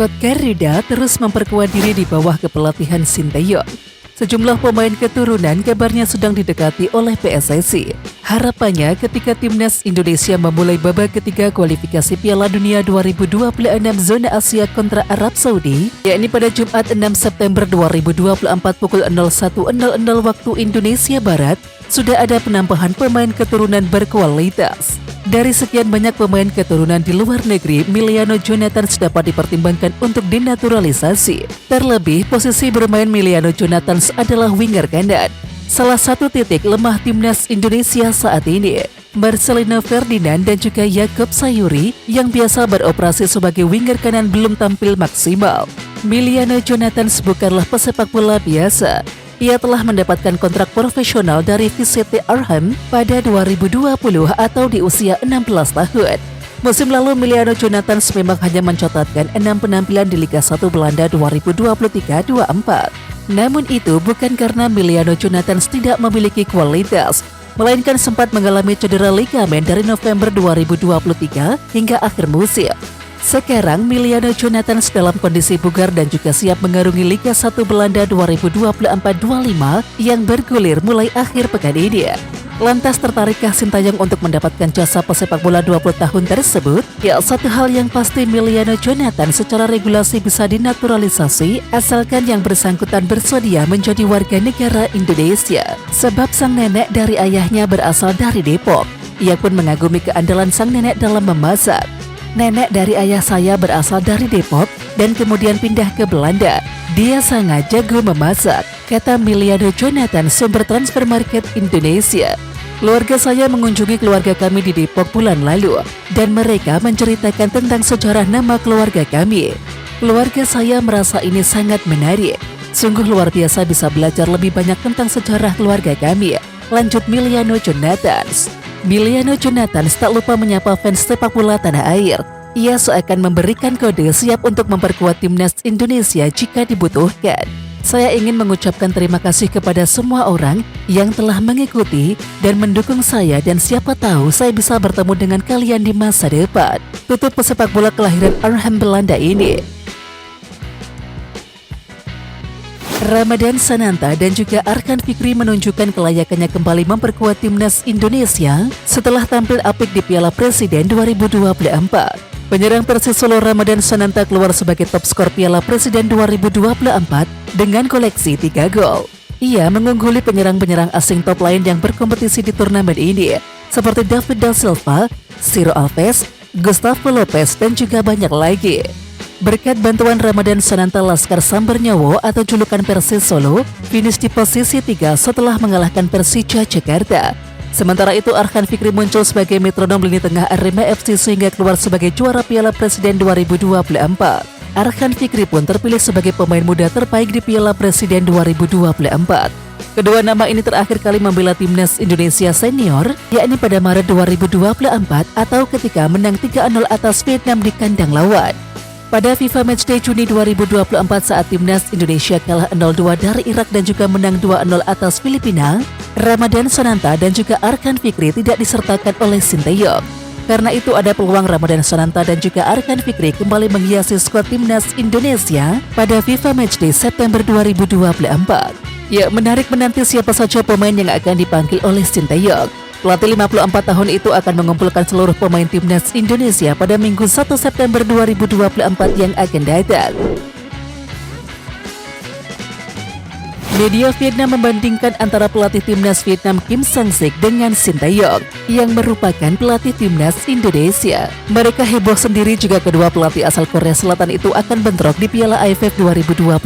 Scott Garuda terus memperkuat diri di bawah kepelatihan Sinteyong. Sejumlah pemain keturunan kabarnya sedang didekati oleh PSSI. Harapannya ketika timnas Indonesia memulai babak ketiga kualifikasi Piala Dunia 2026 zona Asia kontra Arab Saudi, yakni pada Jumat 6 September 2024 pukul 01.00 waktu Indonesia Barat, sudah ada penambahan pemain keturunan berkualitas. Dari sekian banyak pemain keturunan di luar negeri, Emiliano Jonathans dapat dipertimbangkan untuk dinaturalisasi. Terlebih, posisi bermain Emiliano Jonathans adalah winger kanan. Salah satu titik lemah timnas Indonesia saat ini, Marcelino Ferdinand dan juga Yakob Sayuri yang biasa beroperasi sebagai winger kanan belum tampil maksimal. Emiliano Jonathans bukanlah pesepak bola biasa. Ia telah mendapatkan kontrak profesional dari VCT Arnhem pada 2020 atau di usia 16 tahun. Musim lalu Emiliano Jonathans memang hanya mencatatkan 6 penampilan di Liga 1 Belanda 2023-24. Namun itu bukan karena Emiliano Jonathans tidak memiliki kualitas, melainkan sempat mengalami cedera ligamen dari November 2023 hingga akhir musim. Sekarang Emiliano Jonathans dalam kondisi bugar dan juga siap mengarungi Liga 1 Belanda 2024-25 yang bergulir mulai akhir pekan ini. Lantas tertarikkah Sinteyong untuk mendapatkan jasa pesepak bola 20 tahun tersebut? Ya, satu hal yang pasti Emiliano Jonathans secara regulasi bisa dinaturalisasi asalkan yang bersangkutan bersedia menjadi warga negara Indonesia. Sebab sang nenek dari ayahnya berasal dari Depok. Ia pun mengagumi keandalan sang nenek dalam memasak. Nenek dari ayah saya berasal dari Depok dan kemudian pindah ke Belanda. Dia sangat jago memasak, kata Emiliano Jonathans, sumber transfer market Indonesia. Keluarga saya mengunjungi keluarga kami di Depok bulan lalu dan mereka menceritakan tentang sejarah nama keluarga kami. Keluarga saya merasa ini sangat menarik. Sungguh luar biasa bisa belajar lebih banyak tentang sejarah keluarga kami, lanjut Emiliano Jonathans. Emiliano Jonathans tak lupa menyapa fans sepak bola tanah air. Ia seakan memberikan kode siap untuk memperkuat timnas Indonesia jika dibutuhkan. Saya ingin mengucapkan terima kasih kepada semua orang yang telah mengikuti dan mendukung saya dan siapa tahu saya bisa bertemu dengan kalian di masa depan. Tutup pesepak bola kelahiran Arnhem Belanda ini. Ramadhan Sananta dan juga Arkan Fikri menunjukkan kelayakannya kembali memperkuat timnas Indonesia setelah tampil apik di Piala Presiden 2024. Penyerang Persis Solo Ramadhan Sananta keluar sebagai top skor Piala Presiden 2024 dengan koleksi 3 gol. Ia mengungguli penyerang-penyerang asing top lain yang berkompetisi di turnamen ini, seperti David da Silva, Ciro Alves, Gustavo Lopez, dan juga banyak lagi. Berkat bantuan Ramadhan Sananta, Laskar Sambernyawo atau julukan Persis Solo finish di posisi 3 setelah mengalahkan Persija Jakarta. Sementara itu Arkan Fikri muncul sebagai metronom lini tengah Arema FC sehingga keluar sebagai juara Piala Presiden 2024. Arkan Fikri pun terpilih sebagai pemain muda terbaik di Piala Presiden 2024. Kedua nama ini terakhir kali membela timnas Indonesia senior, yakni pada Maret 2024 atau ketika menang 3-0 atas Vietnam di kandang lawan. Pada FIFA Matchday Juni 2024 saat timnas Indonesia kalah 0-2 dari Irak dan juga menang 2-0 atas Filipina, Ramadhan Sananta dan juga Arkan Fikri tidak disertakan oleh Sinteyong. Karena itu ada peluang Ramadhan Sananta dan juga Arkan Fikri kembali menghiasi skuad timnas Indonesia pada FIFA Matchday September 2024. Ya, menarik menanti siapa saja pemain yang akan dipanggil oleh Sinteyong. Pelatih 54 tahun itu akan mengumpulkan seluruh pemain timnas Indonesia pada Minggu 1 September 2024 yang akan datang. Media Vietnam membandingkan antara pelatih timnas Vietnam Kim Sang-sik dengan Sinteyong yang merupakan pelatih timnas Indonesia. Mereka heboh sendiri jika kedua pelatih asal Korea Selatan itu akan bentrok di Piala AFF 2024.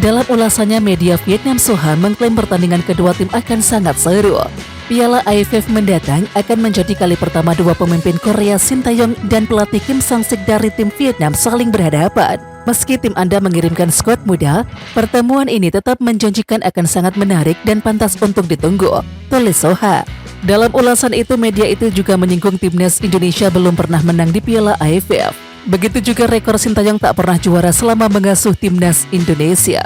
Dalam ulasannya, media Vietnam Soha mengklaim pertandingan kedua tim akan sangat seru. Piala AFF mendatang akan menjadi kali pertama dua pemimpin Korea Sinteyong dan pelatih Kim Sang-sik dari tim Vietnam saling berhadapan. Meski tim Anda mengirimkan skuad muda, pertemuan ini tetap menjanjikan akan sangat menarik dan pantas untuk ditunggu, tulis Soha. Dalam ulasan itu, media itu juga menyinggung timnas Indonesia belum pernah menang di Piala AFF. Begitu juga rekor Sinteyong tak pernah juara selama mengasuh timnas Indonesia.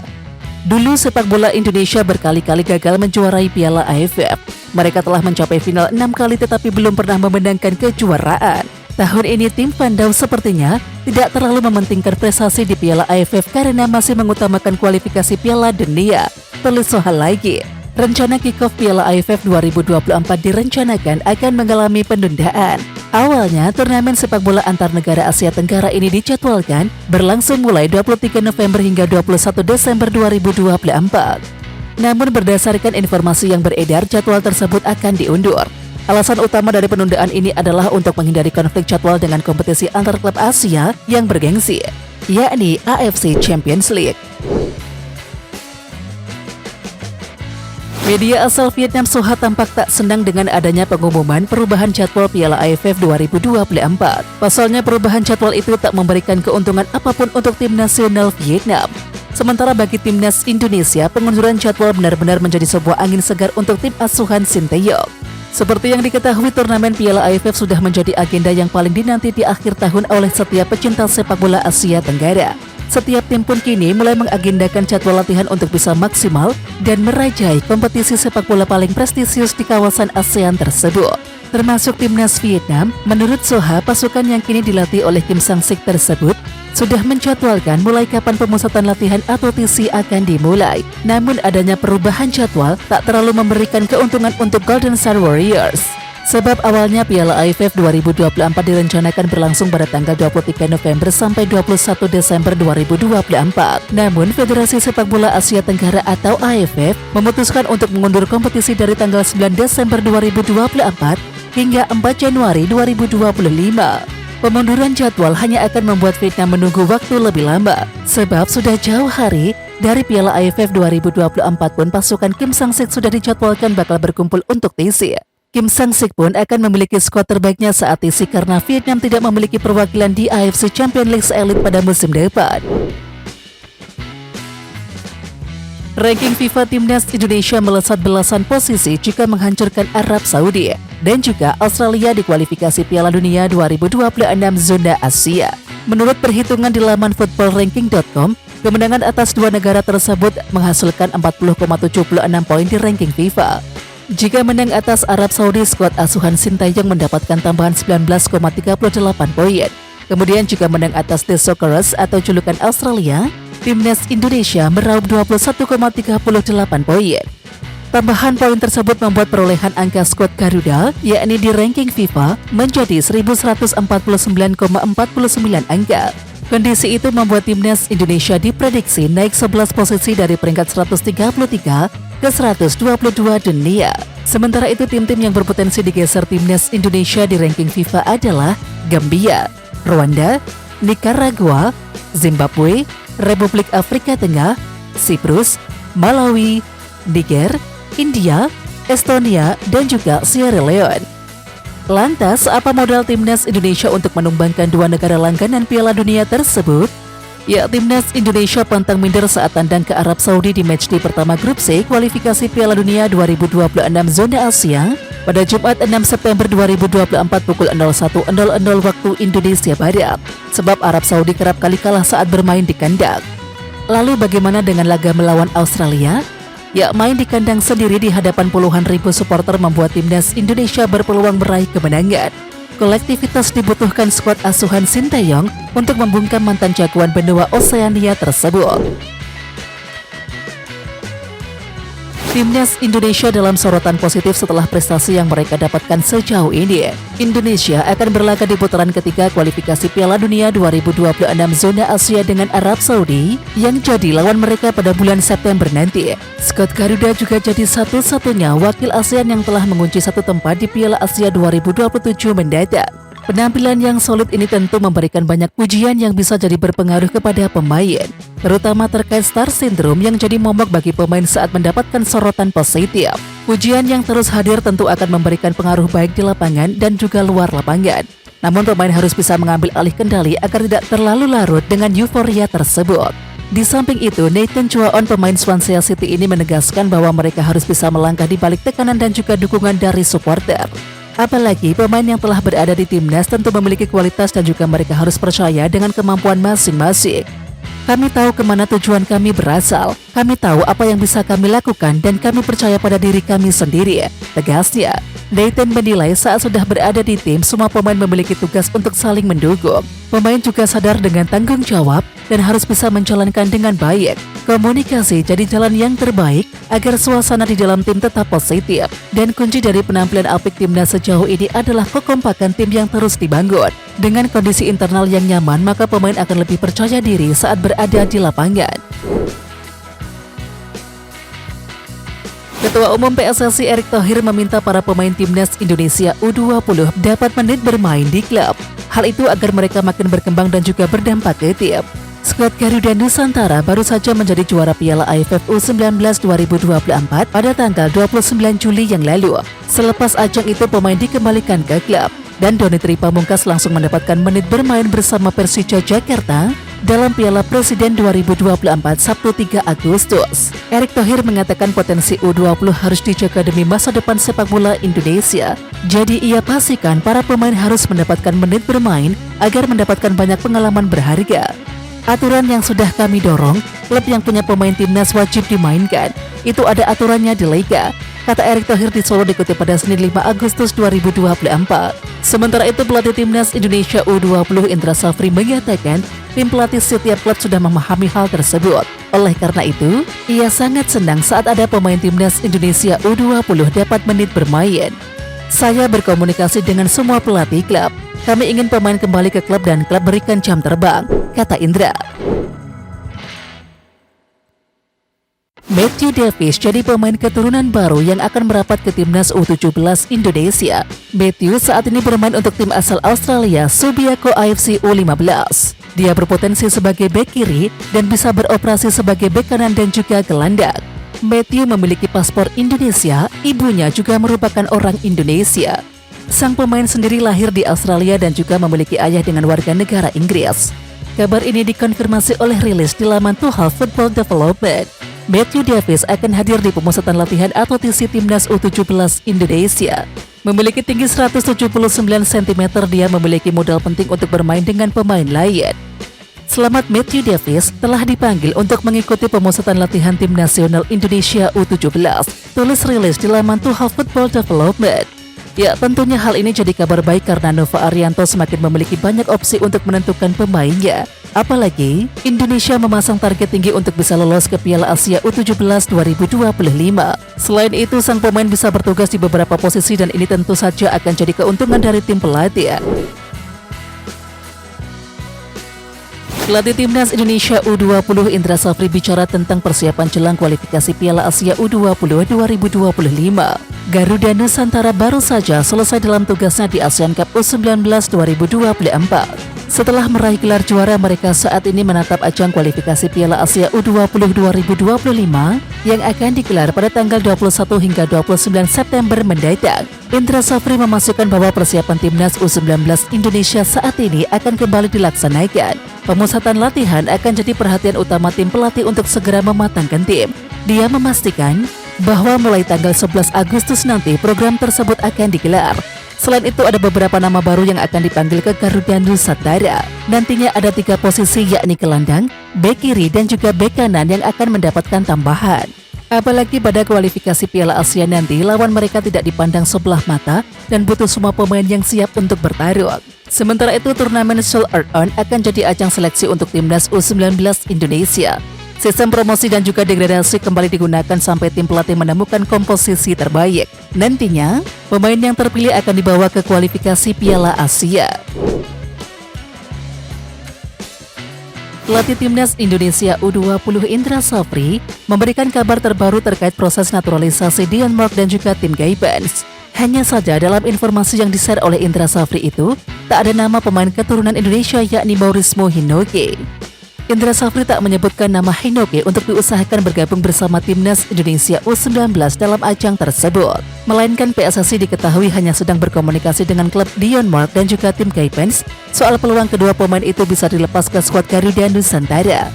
Dulu sepak bola Indonesia berkali-kali gagal menjuarai Piala AFF. Mereka telah mencapai final 6 kali tetapi belum pernah memenangkan kejuaraan. Tahun ini tim Pandau sepertinya tidak terlalu mementingkan prestasi di Piala AFF karena masih mengutamakan kualifikasi Piala Dunia. Tulis Sohal lagi, rencana kick-off Piala AFF 2024 direncanakan akan mengalami penundaan. Awalnya, turnamen sepak bola antar negara Asia Tenggara ini dijadwalkan berlangsung mulai 23 November hingga 21 Desember 2024. Namun berdasarkan informasi yang beredar, jadwal tersebut akan diundur. Alasan utama dari penundaan ini adalah untuk menghindari konflik jadwal dengan kompetisi antar klub Asia yang bergengsi, yakni AFC Champions League. Media asal Vietnam Soha tampak tak senang dengan adanya pengumuman perubahan jadwal Piala AFF 2024. Pasalnya perubahan jadwal itu tak memberikan keuntungan apapun untuk tim nasional Vietnam. Sementara bagi timnas Indonesia, pengunduran jadwal benar-benar menjadi sebuah angin segar untuk tim asuhan Sinteyong. Seperti yang diketahui, turnamen Piala AFF sudah menjadi agenda yang paling dinanti di akhir tahun oleh setiap pecinta sepak bola Asia Tenggara. Setiap tim pun kini mulai mengagendakan jadwal latihan untuk bisa maksimal dan merajai kompetisi sepak bola paling prestisius di kawasan ASEAN tersebut. Termasuk timnas Vietnam. Menurut Soha, pasukan yang kini dilatih oleh Kim Sang-sik tersebut sudah menjadwalkan mulai kapan pemusatan latihan atau TC akan dimulai. Namun adanya perubahan jadwal tak terlalu memberikan keuntungan untuk Golden Star Warriors. Sebab awalnya Piala AFF 2024 direncanakan berlangsung pada tanggal 23 November sampai 21 Desember 2024. Namun Federasi Sepak Bola Asia Tenggara atau AFF memutuskan untuk mengundur kompetisi dari tanggal 9 Desember 2024 hingga 4 Januari 2025. Pemunduran jadwal hanya akan membuat Vietnam menunggu waktu lebih lama, sebab sudah jauh hari dari Piala AFF 2024 pun pasukan Kim Sang-sik sudah dijadwalkan bakal berkumpul untuk TC. Kim Sang-sik pun akan memiliki skuad terbaiknya saat TC karena Vietnam tidak memiliki perwakilan di AFC Champions League Elite pada musim depan. Ranking FIFA Timnas Indonesia melesat belasan posisi jika menghancurkan Arab Saudi dan juga Australia di kualifikasi Piala Dunia 2026 zona Asia. Menurut perhitungan di laman footballranking.com, kemenangan atas dua negara tersebut menghasilkan 40,76 poin di ranking FIFA. Jika menang atas Arab Saudi, skuad asuhan Sinteyong mendapatkan tambahan 19,38 poin. Kemudian jika menang atas The Socceroos atau julukan Australia, Timnas Indonesia meraup 21,38 poin. Tambahan poin tersebut membuat perolehan angka skuad Garuda, yakni di ranking FIFA, menjadi 1149,49 angka. Kondisi itu membuat Timnas Indonesia diprediksi naik 11 posisi dari peringkat 133 ke 122 dunia. Sementara itu tim-tim yang berpotensi digeser Timnas Indonesia di ranking FIFA adalah Gambia, Rwanda, Nicaragua, Zimbabwe, Republik Afrika Tengah, Siprus, Malawi, Niger, India, Estonia, dan juga Sierra Leone. Lantas, apa modal Timnas Indonesia untuk menumbangkan dua negara langganan Piala Dunia tersebut? Ya, Timnas Indonesia pantang minder saat tandang ke Arab Saudi di matchday pertama Grup C kualifikasi Piala Dunia 2026 zona Asia pada Jumat 6 September 2024 pukul 01.00 waktu Indonesia Barat. Sebab Arab Saudi kerap kali kalah saat bermain di kandang. Lalu bagaimana dengan laga melawan Australia? Ya, main di kandang sendiri di hadapan puluhan ribu supporter membuat Timnas Indonesia berpeluang meraih kemenangan. Kolektivitas dibutuhkan skuad asuhan Sinteyong untuk membungkam mantan jagoan benua Oseania tersebut. Timnas Indonesia dalam sorotan positif setelah prestasi yang mereka dapatkan sejauh ini. Indonesia akan berlaga di putaran ketiga kualifikasi Piala Dunia 2026 zona Asia dengan Arab Saudi yang jadi lawan mereka pada bulan September nanti. Skuad Garuda juga jadi satu-satunya wakil ASEAN yang telah mengunci satu tempat di Piala Asia 2027 mendatang. Penampilan yang solid ini tentu memberikan banyak pujian yang bisa jadi berpengaruh kepada pemain, terutama terkait star syndrome yang jadi momok bagi pemain saat mendapatkan sorotan positif. Pujian yang terus hadir tentu akan memberikan pengaruh baik di lapangan dan juga luar lapangan. Namun pemain harus bisa mengambil alih kendali agar tidak terlalu larut dengan euforia tersebut. Di samping itu, Nathan Chuaon, pemain Swansea City ini menegaskan bahwa mereka harus bisa melangkah di balik tekanan dan juga dukungan dari supporter. Apalagi pemain yang telah berada di timnas tentu memiliki kualitas dan juga mereka harus percaya dengan kemampuan masing-masing. Kami tahu kemana tujuan kami berasal, kami tahu apa yang bisa kami lakukan dan kami percaya pada diri kami sendiri, tegasnya. Leighton menilai saat sudah berada di tim, semua pemain memiliki tugas untuk saling mendukung. Pemain juga sadar dengan tanggung jawab dan harus bisa menjalankan dengan baik. Komunikasi jadi jalan yang terbaik agar suasana di dalam tim tetap positif. Dan kunci dari penampilan apik timnas sejauh ini adalah kekompakan tim yang terus dibangun. Dengan kondisi internal yang nyaman, maka pemain akan lebih percaya diri saat berada di lapangan. Ketua Umum PSSI Erick Thohir meminta para pemain timnas Indonesia U20 dapat menit bermain di klub. Hal itu agar mereka makin berkembang dan juga berdampak ke tim. Skuad Garuda Nusantara baru saja menjadi juara Piala AFF U19 2024 pada tanggal 29 Juli yang lalu. Selepas ajang itu, pemain dikembalikan ke klub dan Donitri Pamungkas langsung mendapatkan menit bermain bersama Persija Jakarta dalam Piala Presiden 2024 Sabtu 3 Agustus. Erick Thohir mengatakan potensi U20 harus dijaga demi masa depan sepak bola Indonesia. Jadi ia pastikan para pemain harus mendapatkan menit bermain agar mendapatkan banyak pengalaman berharga. Aturan yang sudah kami dorong, klub yang punya pemain timnas wajib dimainkan. Itu ada aturannya di Liga, kata Erick Thohir di Solo dikutip pada Senin 5 Agustus 2024. Sementara itu, pelatih timnas Indonesia U20 Indra Safri mengatakan tim pelatih setiap klub sudah memahami hal tersebut. Oleh karena itu, ia sangat senang saat ada pemain timnas Indonesia U20 dapat menit bermain. Saya berkomunikasi dengan semua pelatih klub. Kami ingin pemain kembali ke klub dan klub berikan jam terbang, kata Indra. Matthew Davis jadi pemain keturunan baru yang akan merapat ke timnas U17 Indonesia. Matthew saat ini bermain untuk tim asal Australia Subiaco AFC U15. Dia berpotensi sebagai bek kiri dan bisa beroperasi sebagai bek kanan dan juga gelandang. Matthew memiliki paspor Indonesia, ibunya juga merupakan orang Indonesia. Sang pemain sendiri lahir di Australia dan juga memiliki ayah dengan warga negara Inggris. Kabar ini dikonfirmasi oleh rilis di laman Tuchel Football Development. Matthew Davis akan hadir di pemusatan latihan atletisi timnas U17 Indonesia. Memiliki tinggi 179 cm, dia memiliki modal penting untuk bermain dengan pemain lain. Selamat Matthew Davis telah dipanggil untuk mengikuti pemusatan latihan tim nasional Indonesia U17, tulis rilis di laman Tuchel Football Development. Ya, tentunya hal ini jadi kabar baik karena Nova Arianto semakin memiliki banyak opsi untuk menentukan pemainnya. Apalagi, Indonesia memasang target tinggi untuk bisa lolos ke Piala Asia U17 2025. Selain itu, sang pemain bisa bertugas di beberapa posisi dan ini tentu saja akan jadi keuntungan dari tim pelatih. Pelatih timnas Indonesia U20 Indra Safri bicara tentang persiapan jelang kualifikasi Piala Asia U20 2025. Garuda Nusantara baru saja selesai dalam tugasnya di Asian Cup U19 2024. Setelah meraih gelar juara, mereka saat ini menatap ajang kualifikasi Piala Asia U20 2025 yang akan digelar pada tanggal 21 hingga 29 September mendatang. Indra Safri memastikan bahwa persiapan timnas U19 Indonesia saat ini akan kembali dilaksanakan. Pemusatan latihan akan jadi perhatian utama tim pelatih untuk segera mematangkan tim. Dia memastikan bahwa mulai tanggal 11 Agustus nanti program tersebut akan digelar. Selain itu, ada beberapa nama baru yang akan dipanggil ke Garuda Nusantara. Nantinya ada 3 posisi, yakni gelandang, bek kiri, dan juga bek kanan yang akan mendapatkan tambahan. Apalagi pada kualifikasi Piala Asia nanti, lawan mereka tidak dipandang sebelah mata dan butuh semua pemain yang siap untuk bertarung. Sementara itu, turnamen Seoul Earth On akan jadi ajang seleksi untuk timnas U19 Indonesia. Sistem promosi dan juga degradasi kembali digunakan sampai tim pelatih menemukan komposisi terbaik. Nantinya, pemain yang terpilih akan dibawa ke kualifikasi Piala Asia. Pelatih timnas Indonesia U20 Indra Safri memberikan kabar terbaru terkait proses naturalisasi Dion Mark dan juga Tim Gaibans. Hanya saja dalam informasi yang di-share oleh Indra Safri itu, tak ada nama pemain keturunan Indonesia yakni Maurizmo Hinoke. Indra Safri tak menyebutkan nama Hinoke untuk diusahakan bergabung bersama timnas Indonesia U19 dalam ajang tersebut. Melainkan PSSI diketahui hanya sedang berkomunikasi dengan klub Dion Mark dan juga Tim Gaibans soal peluang kedua pemain itu bisa dilepas ke skuad Garuda Nusantara.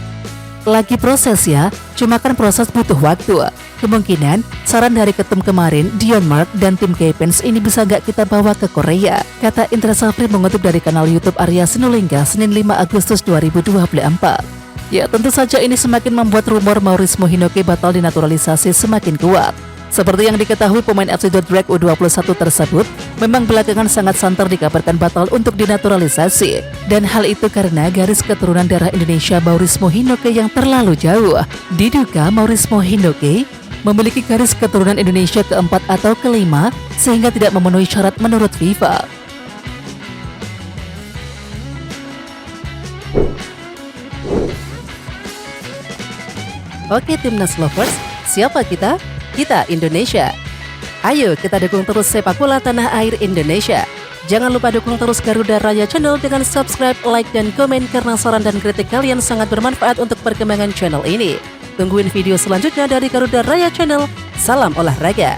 Lagi proses ya, cuma kan proses butuh waktu. Kemungkinan, saran dari ketum kemarin, Dion Mark dan Tim Gaibans ini bisa gak kita bawa ke Korea, kata Indra Safri mengutip dari kanal YouTube Arya Sinulinga Senin 5 Agustus 2024. Ya, tentu saja ini semakin membuat rumor Maurizmo Hinoke batal dinaturalisasi semakin kuat. Seperti yang diketahui, pemain FC Dordrecht U21 tersebut memang belakangan sangat santer dikabarkan batal untuk dinaturalisasi. Dan hal itu karena garis keturunan darah Indonesia Maurismo Hinoke yang terlalu jauh. Diduga Maurismo Hinoke memiliki garis keturunan Indonesia keempat atau kelima sehingga tidak memenuhi syarat menurut FIFA. Oke Timnas Lovers, siapa kita? Kita Indonesia. Ayo kita dukung terus sepak bola tanah air Indonesia. Jangan lupa dukung terus Garuda Raya Channel dengan subscribe, like, dan komen karena saran dan kritik kalian sangat bermanfaat untuk perkembangan channel ini. Tungguin video selanjutnya dari Garuda Raya Channel. Salam olahraga.